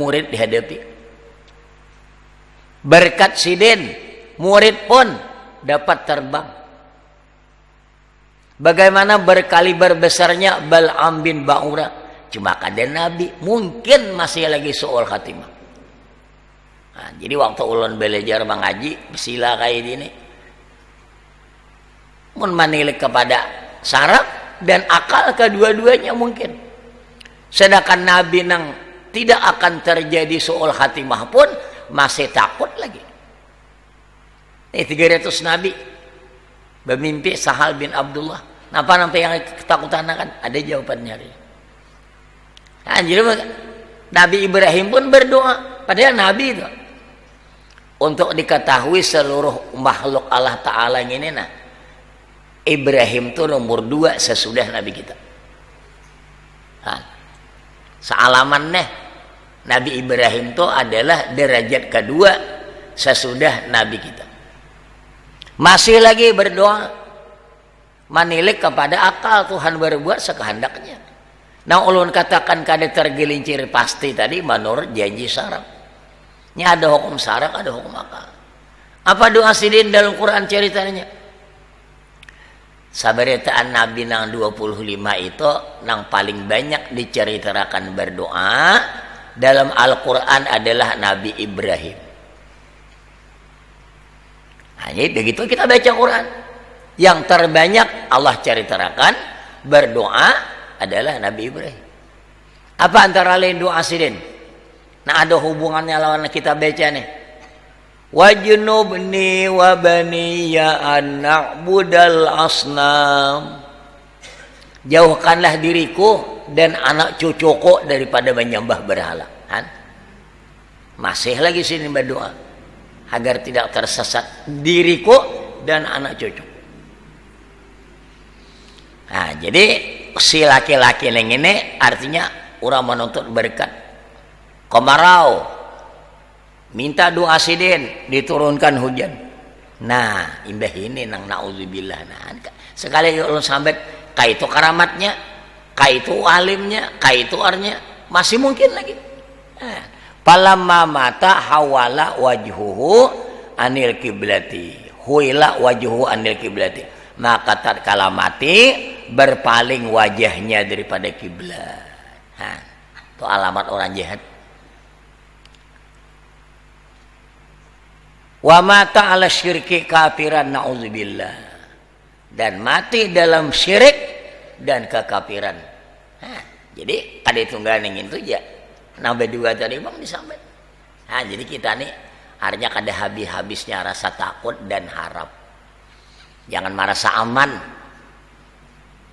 murid dihadapi. Berkat sidin, murid pun dapat terbang. Bagaimana berkaliber besarnya Bal'am bin Ba'ura. Cuma kada Nabi, mungkin masih lagi su'ul khatimah. Nah, jadi waktu ulun belajar mengaji, sila kayak gini, mun manilik kepada saraf dan akal kedua-duanya mungkin. Sedangkan Nabi nang tidak akan terjadi su'ul khatimah pun masih takut lagi. 300 Nabi bermimpi Sahal bin Abdullah. Napa nampak yang ketakutan kan? Ada jawabannya. Nah, jadi Nabi Ibrahim pun berdoa. Padahal Nabi itu untuk diketahui seluruh makhluk Allah Ta'ala ini, nah Ibrahim itu nomor 2 sesudah Nabi kita. Nah, sealamannya Nabi Ibrahim itu adalah derajat kedua sesudah Nabi kita. Masih lagi berdoa, manilik kepada akal, Tuhan berbuat sekehendaknya. Nah ulun katakan kada tergelincir pasti tadi menurut janji saraf. Ini ada hukum saraf, ada hukum akal. Apa doa sidin dalam Quran ceritanya? Sabaritaan Nabi nang 25 itu nang paling banyak diceritakan berdoa dalam Al-Quran adalah Nabi Ibrahim. Nah, jadi begitu kita baca Quran, yang terbanyak Allah ceritakan berdoa adalah Nabi Ibrahim. Apa antara lain doa sidin? Nah ada hubungannya lawan kita baca nih. Wajnubni wa baniya an na'budal asnam. Jauhkanlah diriku dan anak cucuku daripada menyembah berhala. Masih lagi sini berdoa agar tidak tersesat diriku dan anak cucu. Nah, jadi si laki-laki yang ini artinya orang menuntut berkat. Kemarau, minta doa sidin, diturunkan hujan. Nah, imbah ini nang na'udzubillah. Nah, sekali ulun sambat kaitu karamatnya, kaitu alimnya, kaitu arnya, masih mungkin lagi. Nah, palamma mata hawala wajhuhu anil kiblati. Huila wajhuhu anil kiblati. Maka tatkala mati berpaling wajahnya daripada kiblat. Nah, itu alamat orang jahat. Wa mata ala syirki kafiran na'udzubillah. Dan mati dalam syirik dan kekafiran. Nah, jadi kada tunggal ning itu ya. Nambah 2 tadi Bang disambat. Nah, jadi kita nih artinya kada habis-habisnya rasa takut dan harap. Jangan merasa aman.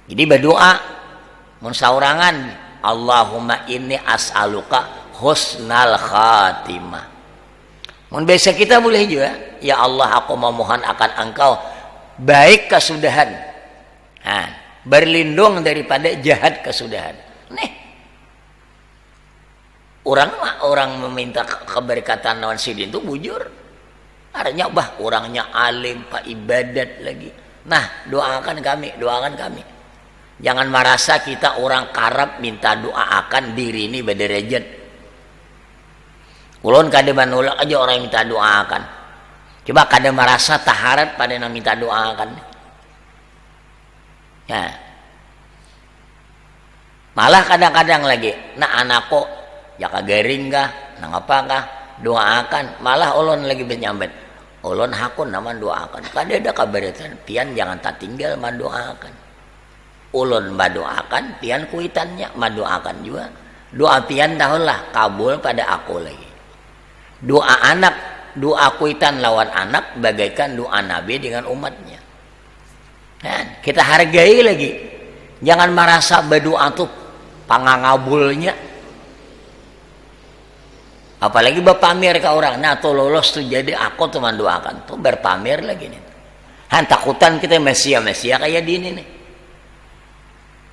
Jadi berdoa mun saurangan, Allahumma inni as'aluka husnal khatimah. Mun biasa kita boleh juga, ya Allah aku memohon akan Engkau baik kesudahan. Nah, berlindung daripada jahat kesudahan. Nih. Orang meminta keberkatan lawan sidin itu bujur. Artinya orangnya alim, pak ibadat lagi. Nah, doakan kami. Jangan merasa kita orang karab minta doakan diri ini berderajat. Ulun kada manulak aja orang yang minta doakan. Coba kada merasa taharat pada yang minta doakan. Ya. Malah kadang-kadang lagi, nah anakku jaka garing kah, nang apa kah, doakan. Malah ulun lagi bernyambet. Ulun hakun nama doakan. Kada ada kabaritan, pian jangan tak tinggal mendoakan. Ulun mendoakan, pian kuitannya mendoakan juga. Doa pian tahulah kabul pada aku lagi. Doa anak, doa kuitan lawan anak bagaikan doa Nabi dengan umatnya. Nah, kita hargai lagi. Jangan merasa berdoa tuh pangangabulnya. Apalagi berpamer ke orang. Nah tuh lolos tuh jadi aku tuh mendoakan. Tuh berpamer lagi nih. Takutan kita Mesia kayak dini nih.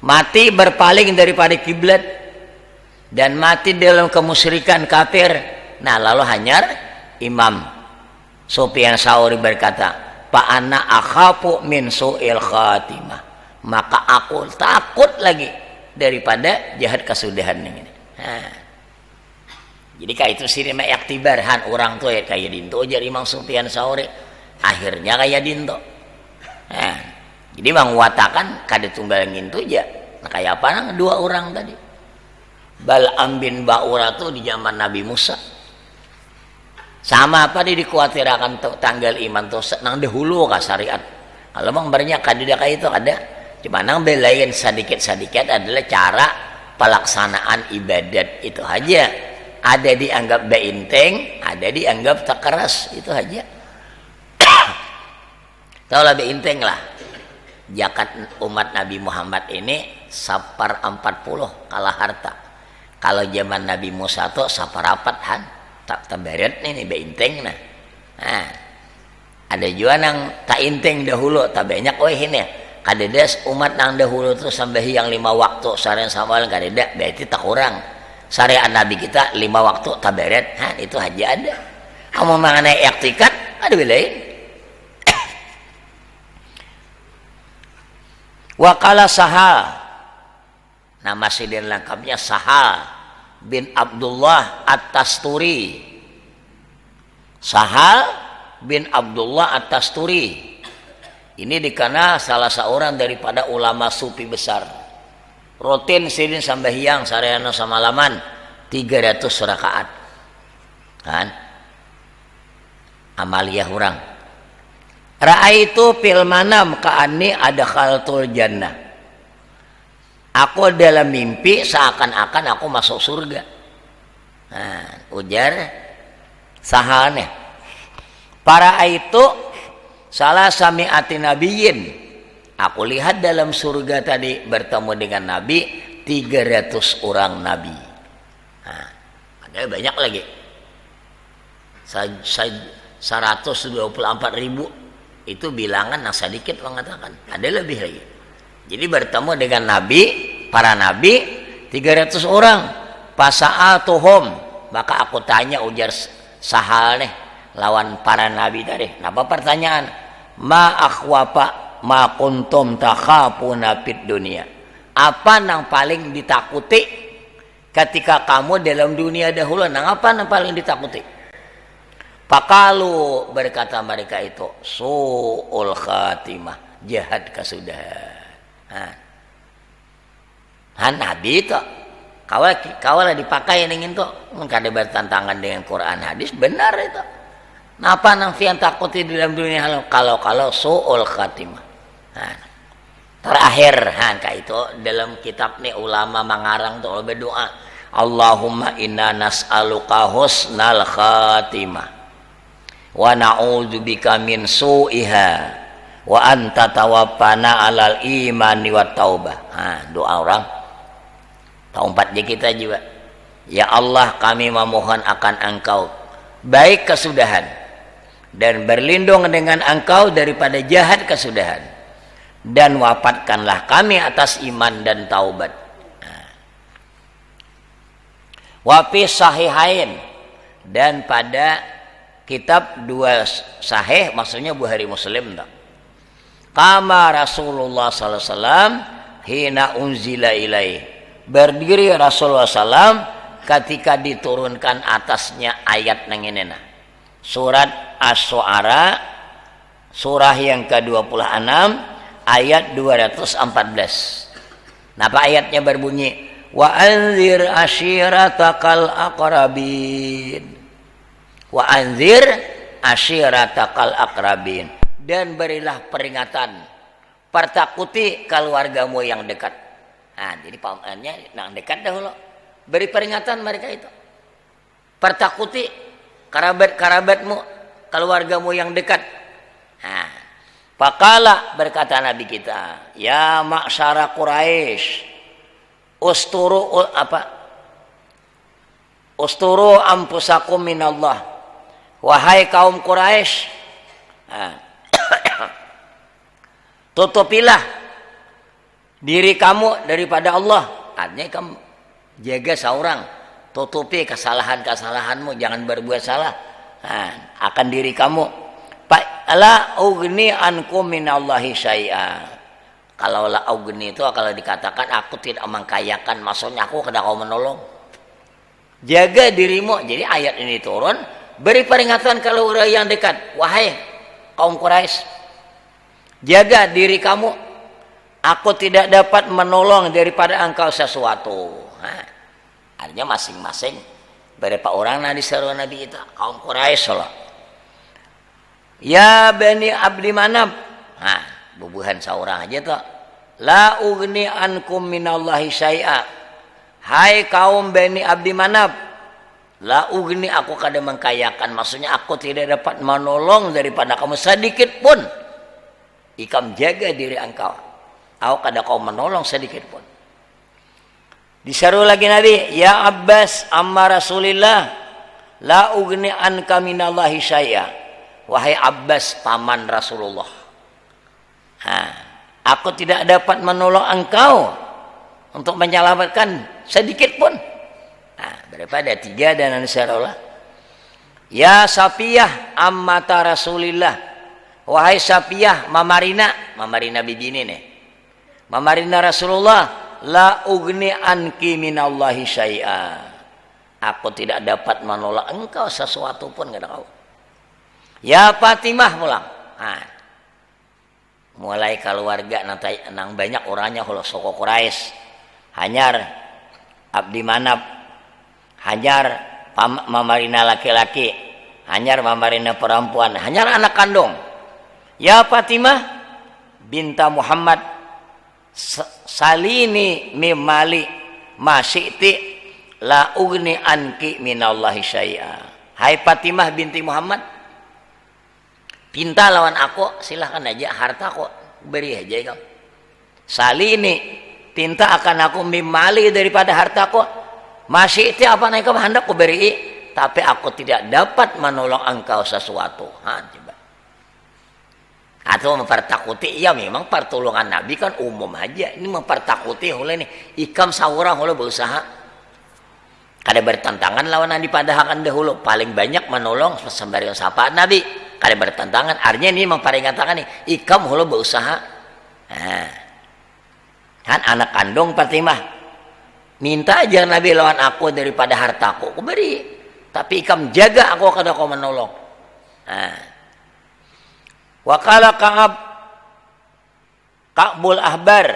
Mati berpaling daripada kiblat. Dan mati dalam kemusyrikan kafir. Nah lalu hanyar Imam Sufyan Tsauri berkata, Pak ana akhafu min su'il khatimah. Maka aku takut lagi daripada jahat kesudahan ini. Nah. Jadi kayak itu sih mah iktibarhan orang tuh ya kayak dinto aja Imam Sufyan Tsauri akhirnya kayak dinto. Nah, jadi menguatakan kada tunggal ngintu aja. Nah, kayak apa nang dua orang tadi. Bal'am bin Ba'urah tuh di zaman Nabi Musa. Sama apa dia dikhawatirkan tanggal iman tuh nang dahulu ka syariat. Kalau memang banyak kada kayak itu ada. Cuma nang belain sedikit-sedikit adalah cara pelaksanaan ibadat itu aja. Ada dianggap beinteng, ada dianggap tak keras, itu aja. Tahu lebih inteng lah. Zakat umat Nabi Muhammad ini 1/40 kalah harta. Kalau zaman Nabi Musa tuh 1/4 han tak tabaret ini beinteng nah. Nah, ada juga nang tak inteng dahulu, tak banyak ini. Kadedes umat nang dahulu tuh sampai yang 5 waktu saren samal kadeda berarti tak kurang. Syariat Nabi kita 5 waktu tabaret, itu aja ada. Kamu mengenai iktikad ada lain. Wakala Sahal, nama sidin lengkapnya Sahal bin Abdullah At-Tasturi. Sahal bin Abdullah At-Tasturi ini dikenal salah seorang daripada ulama sufi besar. Rutin sidin sambahyang sarayana samalaman 300 rakaat kan amaliyah orang. Ra'aitu fil manam ka'anni adkhaltul jannah. Aku dalam mimpi seakan-akan aku masuk surga. Nah, ujar sahalnya. Para itu salah sami'ati nabiyyin. Aku lihat dalam surga tadi bertemu dengan Nabi 300 orang Nabi. Nah, ada banyak lagi. 124.000 itu bilangan yang sedikit mengatakan. Ada lebih lagi. Jadi bertemu dengan Nabi, para Nabi 300 orang. Pasa'atuhum, maka aku tanya ujar Sahal nih lawan para Nabi tadi. Apa pertanyaan? Ma akhwafa ma kuntum takhafuna fid dunia. Apa yang paling ditakuti ketika kamu dalam dunia dahulu? Nang apa yang paling ditakuti? Pakalu berkata mereka itu su'ul khatimah, jahat kesudahan. Nabi itu kawal dipakai yang itu kada bertentangan dengan Quran hadis, benar itu. Napa nang fian takuti dalam dunia kalau su'ul khatimah. Terakhir kayak itu dalam kitab nih ulama mengarang tuh berdoa Allahumma inna nas'aluka husnal khatimah wa na'udzubika min su'iha wa anta tawaffana alal imani wa taubah. Doa orang tahun 4 kita juga. Ya Allah, kami memohon akan Engkau baik kesudahan dan berlindung dengan Engkau daripada jahat kesudahan, dan wafatkanlah kami atas iman dan taubat. Wa fi sahihain, dan pada kitab 2 sahih maksudnya Bukhari Muslim tak. Kama Rasulullah sallallahu alaihi wasallam hina unzila ilaih, berdiri Rasulullah sallam ketika diturunkan atasnya ayat nang ini nah. Surat Asy-Syu'ara surah yang ke-26 ayat 214. Napa ayatnya berbunyi wa anzir ashiratakal aqrabin. Wa anzir ashiratakal aqrabin, dan berilah peringatan, pertakuti keluargamu yang dekat. Jadi pamannya yang dekat dahulu. Beri peringatan mereka itu. Pertakuti kerabat-kerabatmu, keluargamu yang dekat. Pakala berkata Nabi kita, ya ma'syara Quraisy, usturu ampusakum minallah. Wahai kaum Quraisy, tutupilah diri kamu daripada Allah. Artinya kamu jaga seorang, tutupi kesalahan-kesalahanmu, jangan berbuat salah akan diri kamu. La ugni ankum minallahi syai'a. Kalau la ugni itu kalau dikatakan aku tidak mengkayakan, maksudnya aku kada kau menolong. jaga dirimu. Jadi ayat ini turun beri peringatan kalau orang yang dekat, wahai kaum Quraisy, jaga diri kamu, aku tidak dapat menolong daripada engkau sesuatu. Nah, artinya masing-masing berapa orang nanti seru Nabi itu kaum Quraisy lah. Ya Bani Abdi Manaf, nah bubuhan seorang aja tuh, la ugni ankum minallahi syai'a, hai kaum Bani Abdi Manaf, la ugni aku kada mengkayakan, maksudnya aku tidak dapat menolong daripada kamu sedikit pun. Ikam jaga diri engkau, aku kada kau menolong sedikit pun. Diseru lagi Nabi, ya Abbas amma Rasulillah, la ugni anka minallahi syai'a, wahai Abbas paman Rasulullah, nah, aku tidak dapat menolong engkau untuk menyelamatkan sedikit pun. Nah, daripada tiga dan Rasulullah. Ya Safiyah ammata Rasulillah, wahai Safiyah mamarina bibi ini nih, mamarina Rasulullah, la ugni anki minallahi syai'a, aku tidak dapat menolak engkau sesuatu pun kata kau. Ya Fatimah pulang. Nah, mulai keluarga nanti nang banyak orangnya kalau soko Quraisy, hanyar Abdi Manaf, hanyar mamarina laki-laki, hanyar mamarina perempuan, hanyar anak kandung. Ya Fatimah binta Muhammad, salini mimali masyiti la ugni anki minallahi syai'a. Hai Fatimah binti Muhammad, pinta lawan aku, silahkan aja harta kok beri aja kau. Salini pinta akan aku mimali daripada hartaku, masih itu apa naik kamu hendak ku beri, tapi aku tidak dapat menolong engkau sesuatu. Coba. Atau mempertakuti, ya memang pertolongan Nabi kan umum aja. Ini mempertakuti oleh nih ikam saurah oleh berusaha. Kada bertentangan lawan Nabi padahal dahulu paling banyak menolong sembari sapa Nabi. Kada bertentangan, artinya ini memperingatkan nih ikam hulu berusaha. Nah, kan anak kandung Fatimah minta aja Nabi lawan aku daripada hartaku, aku beri, tapi ikam jaga aku kada kau menolong. Nah, wakala Ka'bul Ahbar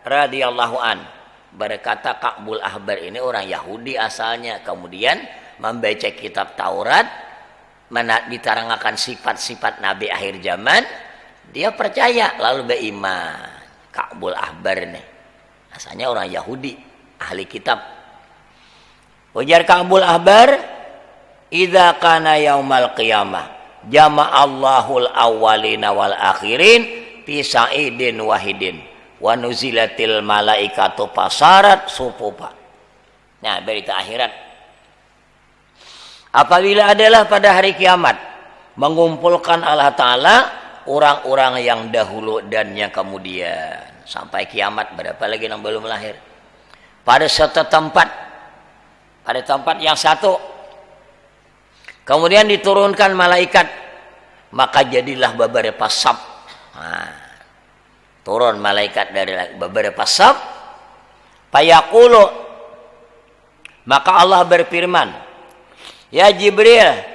radhiyallahu an, berkata Ka'bul Ahbar ini orang Yahudi asalnya, kemudian membaca kitab Taurat, diterangkan sifat-sifat Nabi akhir zaman, dia percaya lalu beriman. Ka'bul Ahbar nih asalnya orang Yahudi, ahli kitab. Ujar Ka'bul Ahbar, idza kana yaumal qiyamah jama'allahul awwalina wal akhirin fi sa'idin wahidin wa nuzilatil malaikatu pasarat sufufa. Nah, berita akhirat, apabila adalah pada hari kiamat mengumpulkan Allah Ta'ala orang-orang yang dahulu dan yang kemudian, sampai kiamat berapa lagi yang belum lahir, pada satu tempat, pada tempat yang satu, kemudian diturunkan malaikat, maka jadilah beberapa saf. Nah, turun malaikat dari beberapa saf, fayaqulu, maka Allah berfirman, ya Jibril,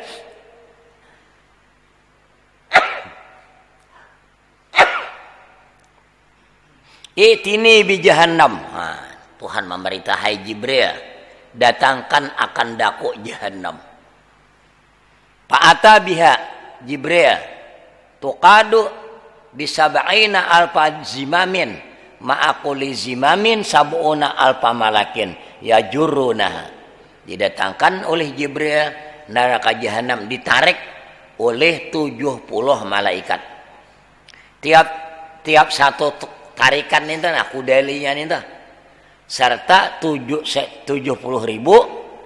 itini bi jahannam. Nah, Tuhan memerintah, hai Jibril, datangkan akan daku jahannam. Fa'ata biha Jibril tuqadu bisab'ina alfa zimamin ma'akuli zimamin sab'una alfa malakin yajuruna. Didatangkan oleh Jibril neraka jahanam, ditarik oleh 70 malaikat. Tiap satu tarikan itu, nah kudalinya itu, serta 70.000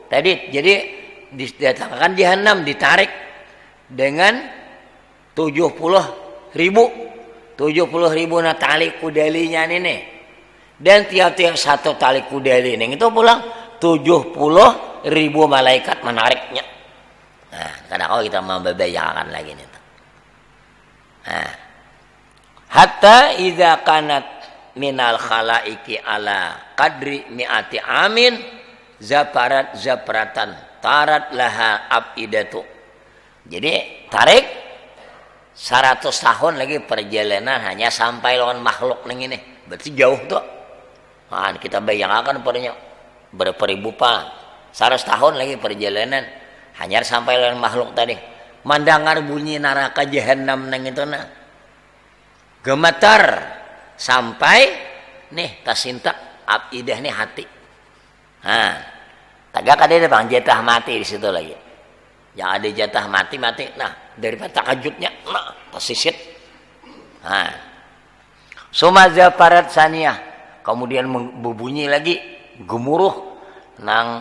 tadi. Jadi didatangkan jahanam, ditarik dengan 70.000 na tali kudalinya ini, dan tiap-tiap satu tali kudali ini itu pulang 70.000 malaikat menariknya. Nah, karena kalau kita membayangkan lagi nih. Nah, hatta idza kanat minal khalaiki ala qadri mi'ati amin zapratan tarat laha abidatu. Jadi tarik 100 tahun lagi perjalanan hanya sampai lawan makhluk ning ini. Berarti jauh tuh. Nah, kita bayangkan padanya berperibu pa. 100 tahun lagi perjalanan hanya sampai lawan makhluk tadi. Mandangar bunyi neraka jahanam nang itu na. Gemetar sampai nih tasintak abidah nih hati. Nah, tagak ada bang jatah mati di situ lagi. Yang ada jatah mati. Nah, daripada takajutnya, nah, tersisit. Nah, sumaza parat saniyah. Kemudian berbunyi lagi, gemuruh. Nang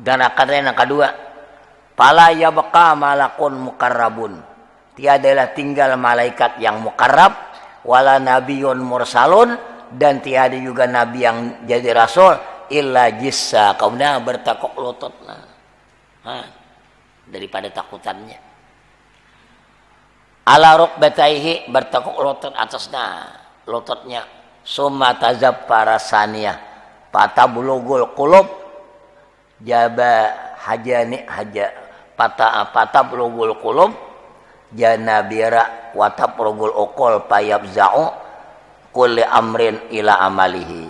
danakannya yang kedua. Pala yabqa malakun mukarrabun. Tiadalah tinggal malaikat yang mukarrab. Wala nabiyun mursalun. Dan tiada juga nabi yang jadi rasul. Illa jissa. Kemudian bertakuk lutut. Nah, daripada takutannya. Ala rukbataihi bertakuk lutut atasnya lututnya. Summa tazab para saniyah patabulugul qulub jaba hajani haja patabulugul qulub janabira wataprugul uqul payabza'u kulli amrin ila amalihi.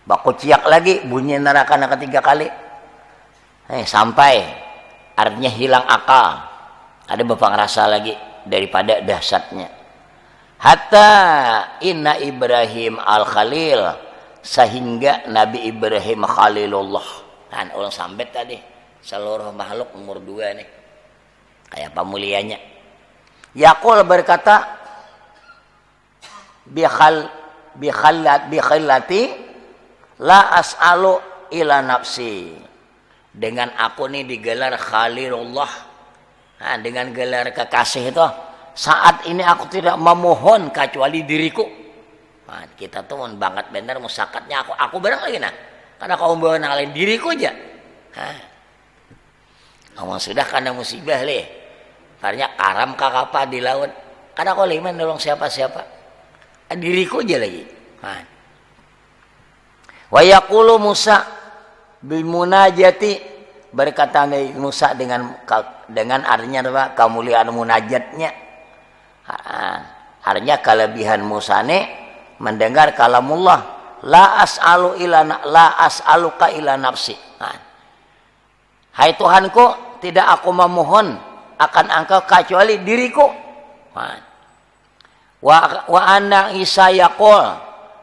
Baku ciak lagi bunyi neraka ketiga kali. Sampai artinya hilang akal. Ada bapak ngerasa lagi daripada dahsyatnya. Hatta inna Ibrahim al-Khalil sehingga Nabi Ibrahim Khalilullah. Kan orang sambet tadi seluruh makhluk umur 2 nih. Kayak pamulianya. Yaqul berkata bikhallati la as'alu ila nafsi. Dengan aku nih digelar Khalilullah. Nah, dengan gelar kekasih itu saat ini aku tidak memohon kecuali diriku. Nah, kita tuh banget bener musakatnya aku barang lagi nah. Karena kau bawa nalain diriku aja. Ngomong sudah karena musibah leh. Karena karam kakapa di laut. Karena kau liman nolong siapa-siapa. Diriku aja lagi. Wa yaqulu Musa bil munajati berkata Nabi Musa dengan artinya apa? Kemuliaan munajatnya. Artinya kelebihan Musa ini mendengar kalamullah la as'aluka ila nafsi. Hai Tuhanku, tidak aku memohon akan engkau kecuali diriku. Wa anna Isa yaqul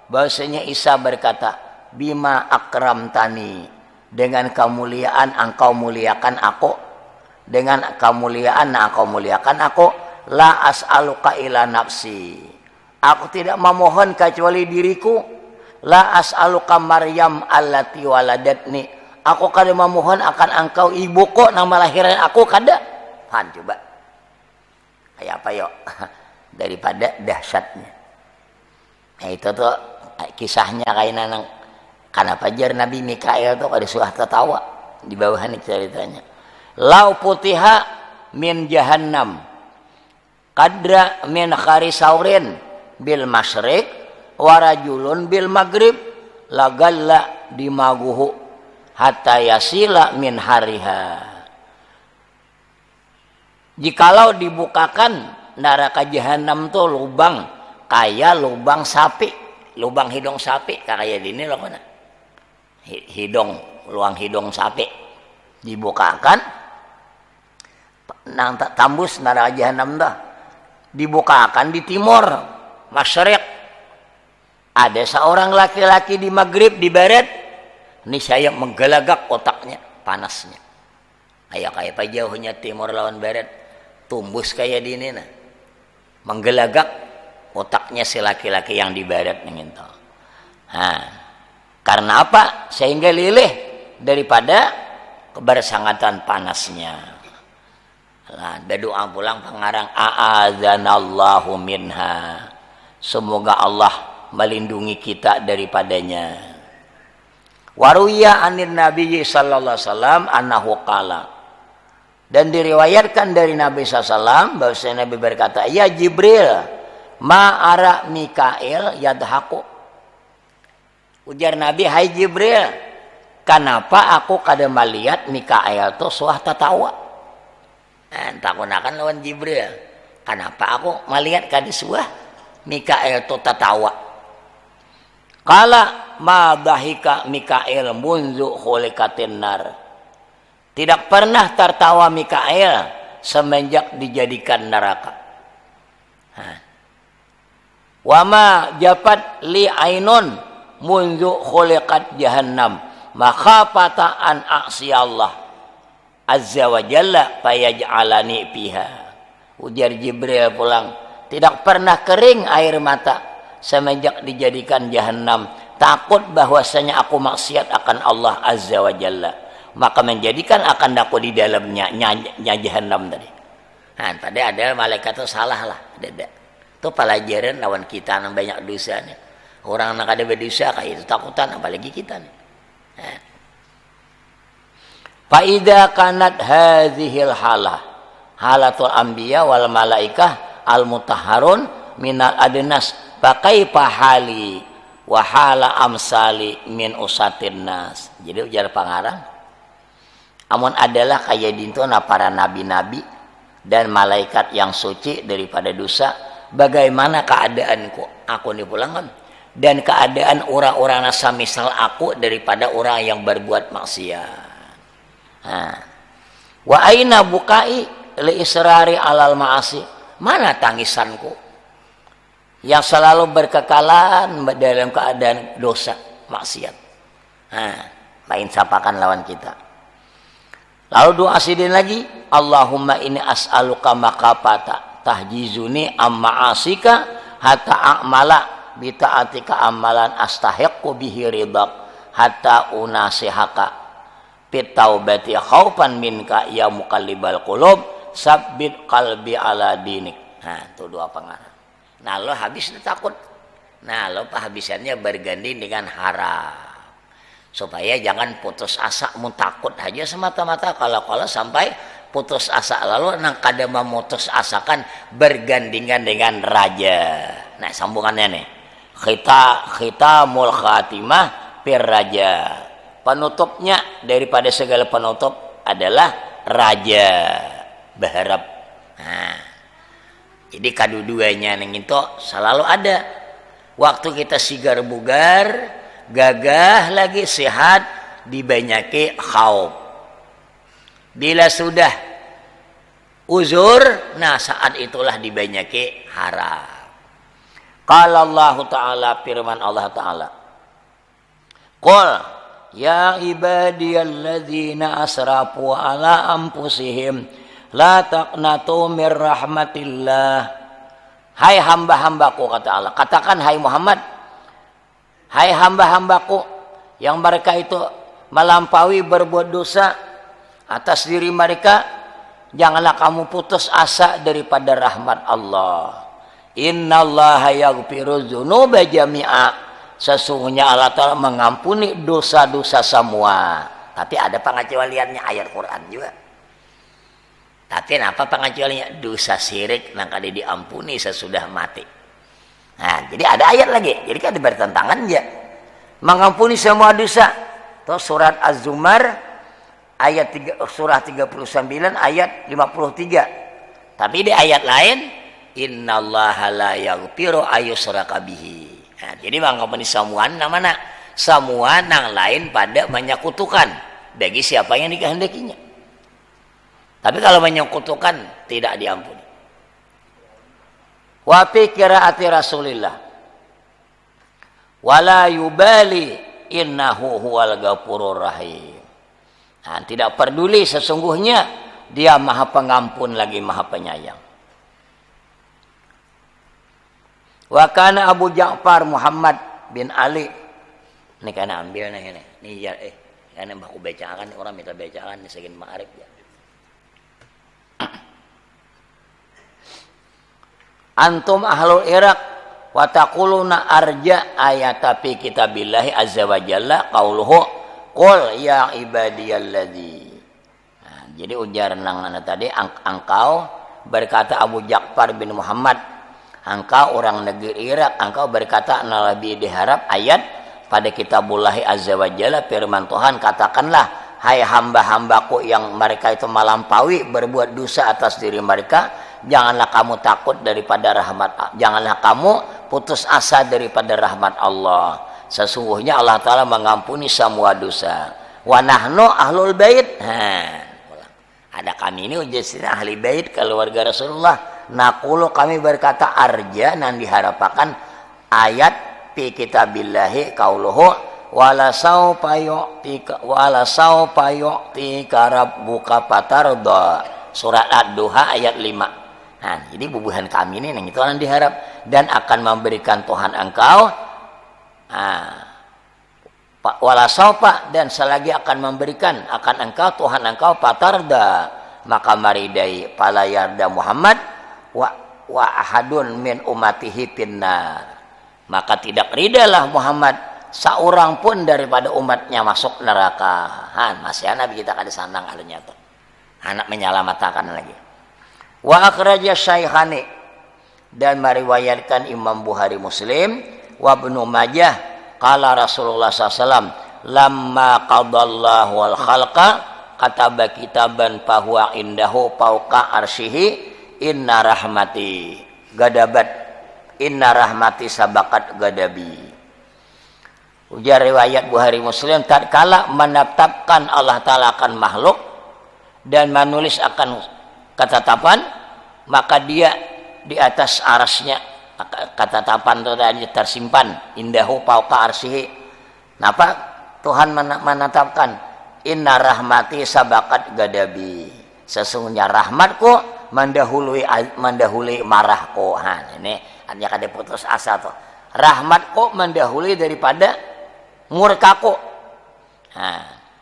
bahwasanya Isa berkata bima akramtani dengan kemuliaan engkau muliakan aku, dengan kemuliaan engkau muliakan aku, la as'aluka ila nafsi, aku tidak memohon kecuali diriku, la as'aluka Maryam allati waladatni, aku kada memohon akan engkau ibuku nama lahiran aku kada. Coba kayak apa yuk daripada dahsyatnya. Nah itu tuh kisahnya kayak nanang. Kenapa jar Nabi Mikail tuh ada suah tertawa di bawah ini ceritanya. Lau putiha min jahannam kadra min kharisaurin bil masyriq warajulun bil maghrib lagalla dimaguhu hatta yasila min hariha. Jikalau dibukakan neraka jahanam tuh lubang kayak lubang sapi, lubang hidung sapi kayak gini loh mana. Hidung, luang hidung sapi dibukakan nang tambus neraka jahanam dah dibukakan di timur masyriq ada seorang laki-laki di maghrib di barat ini saya menggelagak otaknya panasnya kayak apa jauhnya timur lawan barat tumbus kayak di ini nah menggelagak otaknya si laki-laki yang di barat ingin tahu. Karena apa? Sehingga lilih daripada kebersangatan panasnya. Nah, ada doa pulang pengarang a'adzanallahu minha. Semoga Allah melindungi kita daripadanya. Waruya anir Nabi sallallahu alaihi wasallam annahu qala. Dan diriwayatkan dari Nabi SAW bahwa Nabi berkata, ya Jibril, ma'ara Mikail yadhaku. Ujar Nabi, hai Jibril, kenapa aku kada melihat Mikael tuh suah tatawa. Takunakan lawan Jibril, kenapa aku melihat kada suah Mikael tuh tatawa. Kala madahika Mikael munzu khuliqatin nar. Tidak pernah tertawa Mikael semenjak dijadikan neraka. Wama japat li ainun munzu khuliqat jahannam makhafata an aksi Allah azza wa jalla fayaj'alani fiha. Ujar Jibril pulang, tidak pernah kering air mata semenjak dijadikan jahanam, takut bahwasanya aku maksiat akan Allah azza wa jalla, maka menjadikan akan aku di dalamnya jahanam tadi. Tadi ada malaikat itu salah lah, itu pelajaran lawan kita yang banyak dosanya. Orang yang ada berdosa kayak itu takutan, apalagi kita nih. Faida kanat hadhil halah halatul anbiya wal malaikah al mutahharun minal adnas pakai pahali wahala amsali min usatin nas. Jadi ujar pangarang amun adalah kayak dinto na para nabi-nabi dan malaikat yang suci daripada dosa, bagaimana keadaanku aku nih pulangan dan keadaan orang-orang nasa misal aku daripada orang yang berbuat maksiat. Wa aina bukai li israri alal maasi, mana tangisanku yang selalu berkekalan dalam keadaan dosa maksiat. Main sapakan lawan kita. Lalu doa sidin lagi, Allahumma inni as'aluka makafata tahjizuni amma asika hatta a'mala bi ta'atika amalan astahiqqu bihi ridak hatta unasihaka fit taubati khaufan minka ya muqallibal qulub sabbit qalbi ala dinik. Itu doa pengarang. Nah lo habis takut, nah lo habisannya berganti dengan harap supaya jangan putus asa, mau takut aja semata-mata kalau sampai putus asa lalu nang kada memutus asakan bergandingan dengan raja. Nah sambungannya nih, khitamul khatimah fir raja, penutupnya daripada segala penutup adalah raja berharap. Jadi kaduduanya neng itu selalu ada. Waktu kita sigar bugar, gagah lagi sehat, dibanyaki khauf. Bila sudah uzur, nah saat itulah dibanyaki harap. Qala Allah Ta'ala, firman Allah Ta'ala, Qul ya ibadiyalladzina asrafu ala anfusihim la taqnatu mir rahmatillah. Hai hamba-hambaku, kata Allah, katakan hai Muhammad, hai hamba-hambaku yang mereka itu melampaui berbuat dosa atas diri mereka, janganlah kamu putus asa daripada rahmat Allah. Innallaha yaghfiru dzunuba jami'a, sesungguhnya Allah Ta'ala mengampuni dosa-dosa semua. Tapi ada pengecualiannya, ayat Quran juga. Tapi apa pengecualiannya? Dosa syirik nang kada diampuni sesudah mati. Nah, jadi ada ayat lagi. Jadi kan bertentangan ya. Mengampuni semua dosa. Itu surat Az-Zumar ayat 3, surah 39 ayat 53. Tapi di ayat lain, innallaha la yaghfiru ayyushraka bihi. Nah, jadi mengampuni semua namanya semua nang lain pada menyekutukan bagi siapa yang dikehendakinya. Tapi kalau menyekutukan tidak diampuni. Wa fi qiraati Rasulillah wala yubali innahu huwal ghafurur rahim. Nah, tidak peduli sesungguhnya dia Maha Pengampun lagi Maha Penyayang. Wa kana Abu Ja'far Muhammad bin Ali. Ini kana ambil nih ini. Nih ya karena aku bacakan orang minta bacaan di segin ma'arif ya. Antum ahlul Iraq wa taquluna arja ayata fi kitabillahi azza wa jalla qauluhu qul ya ibadiyalladzi. Nah, jadi ujar nang tadi engkau berkata Abu Ja'far bin Muhammad, engkau orang negeri Irak, engkau berkata lebih diharap ayat pada kitabullahi azza wa jalla, firman Tuhan, katakanlah hai hamba-hambaku yang mereka itu melampaui berbuat dosa atas diri mereka, janganlah kamu takut daripada rahmat, janganlah kamu putus asa daripada rahmat Allah. Sesungguhnya Allah Ta'ala mengampuni semua dosa. Wa nahnu ahlul bait. Ada kami ini ujasina ahli bait, keluarga Rasulullah. Naqulu, kami berkata, arja, nan diharapkan ayat fi kitabillahi qauluhu wala saufa yu'tika rabbuka fatarda. Surat Ad-Duha ayat 5. Nah, jadi bubuhan kami ini yang itu yang diharap, dan akan memberikan Tuhan engkau wala saufa, dan selagi akan memberikan akan engkau Tuhan engkau fatarda, maka maridai pala yarda Muhammad wa ahadun min ummatihi finnar, maka tidak ridalah Muhammad seorang pun daripada umatnya masuk neraka. Masih Nabi kita kada sandang alunya tuh anak menyelamatkan lagi. Wa akhraja Syaikhani, dan meriwayatkan Imam Bukhari Muslim, wa Ibnu Majah, qala Rasulullah SAW, lamma qadallahu wal khalqa kataba kitaban fahuwa indahu fauqa arsyihi inna rahmati gadabat inna rahmati sabakat gadabi. Ujar riwayat Bukhari Muslim, tatkala menetapkan Allah Ta'ala akan makhluk dan menulis akan ketetapan, maka dia di atas arasnya, ketetapan itu tadi tersimpan, indahu fauqa arsyihi. Napa Tuhan menetapkan inna rahmati sabakat gadabi, sesungguhnya rahmatku mendahului marahku. Ini hanya kada putus asa tuh. Rahmatku mendahului daripada murkaku.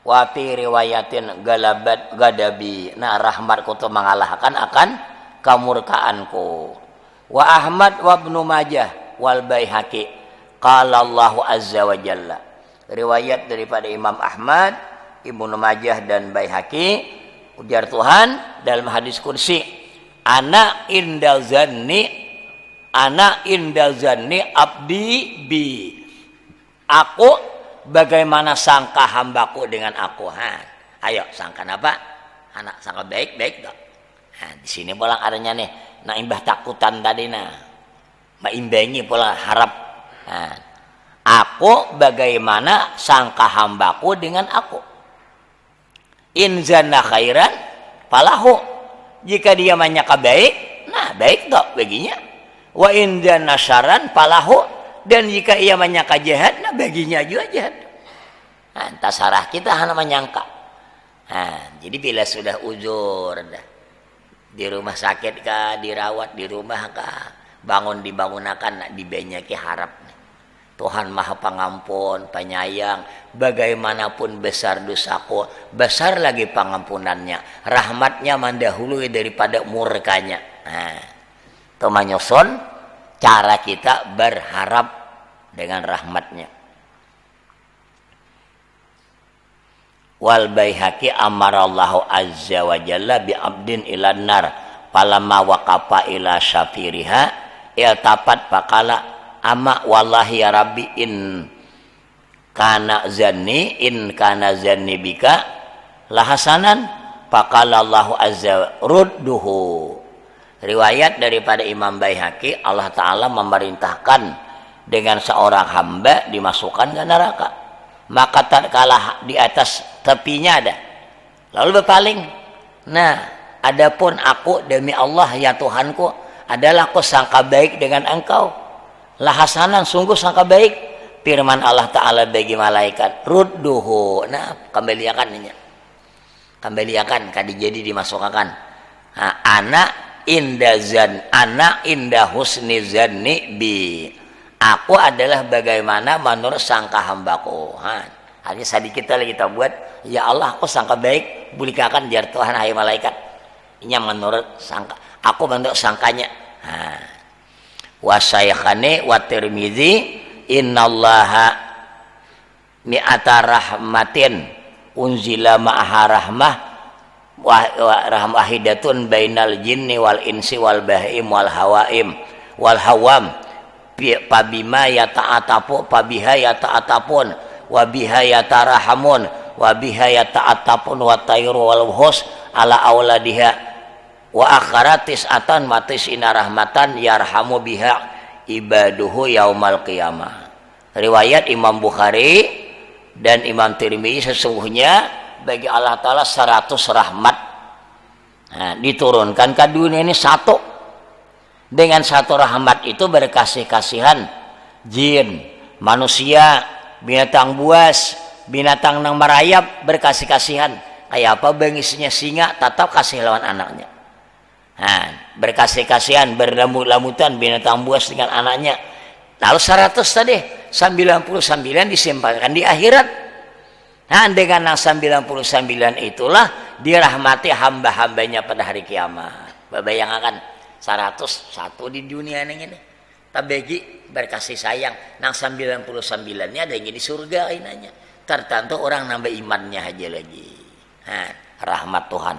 Wa fi riwayatin galabat gadabi, nah rahmatku tuh mengalahkan akan kemurkaanku. Wa Ahmad wa Ibnu Majah wal Baihaqi qala Allahu azza wa jalla, riwayat daripada Imam Ahmad, Ibnu Majah dan Baihaqi, ujar Tuhan dalam hadis kursi, ana indal zanni abdi bi, aku bagaimana sangka hambaku dengan aku. Ayo sangka apa? Anak sangka baik-baik dong. Di sini pulang adanya nih, nak imbah takutan tadi maimbangi pula harap. Aku bagaimana sangka hambaku dengan aku. In zanna khairan falahu, jika dia menyangka baik, nah baik dok baginya. Wa in zanna syarran falahu, dan jika ia menyangka jahat, nah baginya juga jahat. Entah sarah kita hanya menyangka. Jadi bila sudah uzur di rumah sakit kah, dirawat di rumah kah, bangun dibangunakan, dibenyaki harap. Tuhan Maha Pengampun, Penyayang, bagaimanapun besar dosaku, besar lagi pengampunannya, rahmatnya mendahului daripada murkanya. Itu menyusun cara kita berharap dengan rahmatnya. Wal Baihaqi amarallahu azza wa jalla bi abdin ilan nar falamma waqafa ila syafiriha iltafat faqala ama wallahi ya rabbi in kana zanni bika lahasanan faqala Allahu azza rudduhu. Riwayat daripada Imam Baihaqi, Allah Ta'ala memerintahkan dengan seorang hamba dimasukkan ke neraka, maka tatkala di atas tepinya ada, lalu berpaling, nah adapun aku demi Allah ya Tuhanku adalah aku sangka baik dengan engkau, lahasanan sungguh sangka baik, firman Allah Ta'ala bagi malaikat rudduhu, nah kembaliakan kadi jadi dimasukkan. Anak indah husni zanni bi, aku adalah bagaimana menurut sangka hambaku. Hanya sedikit lagi kita buat, ya Allah aku sangka baik, bulikakan jar Tuhan hai malaikat, ini menurut sangka aku menurut sangkanya. Wa Syaikhani wa Tirmizi innallaha mi'ata rahmatin unzila ma'aha rahmah wahidatun bainal jinni wal insi wal bahim wal hawam pabima yata'atapu pabiha yata'atapun wa biha yatarahamun wa biha yata'atapun wa tayru wal hus ala auladiha wa akharatis atan matis inarahmatan yarhamu biha ibaduhu yaumal qiyamah. Riwayat Imam Bukhari dan Imam Tirmidzi, sesungguhnya bagi Allah Ta'ala 100 rahmat diturunkan ke dunia ini satu. Dengan satu rahmat itu berkasih-kasihan jin, manusia, binatang buas, binatang nang merayap berkasih-kasihan. Kayak apa bengisnya singa tetap kasih lawan anaknya. Berkasih-kasihan, berlamut-lamutan binatang buas dengan anaknya. Lalu 100 tadi 99 disimpankan di akhirat. Dengan 99 itulah dirahmati hamba-hambanya pada hari kiamat. Bayangkan 101 di dunia ini. Tabegi berkasih sayang. Nang 99-nya ada yang di surga inanya. Tertentu orang nambah imannya aja lagi. Rahmat Tuhan.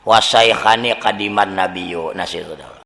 Wasaikhani kadiman nabiyyu nasir.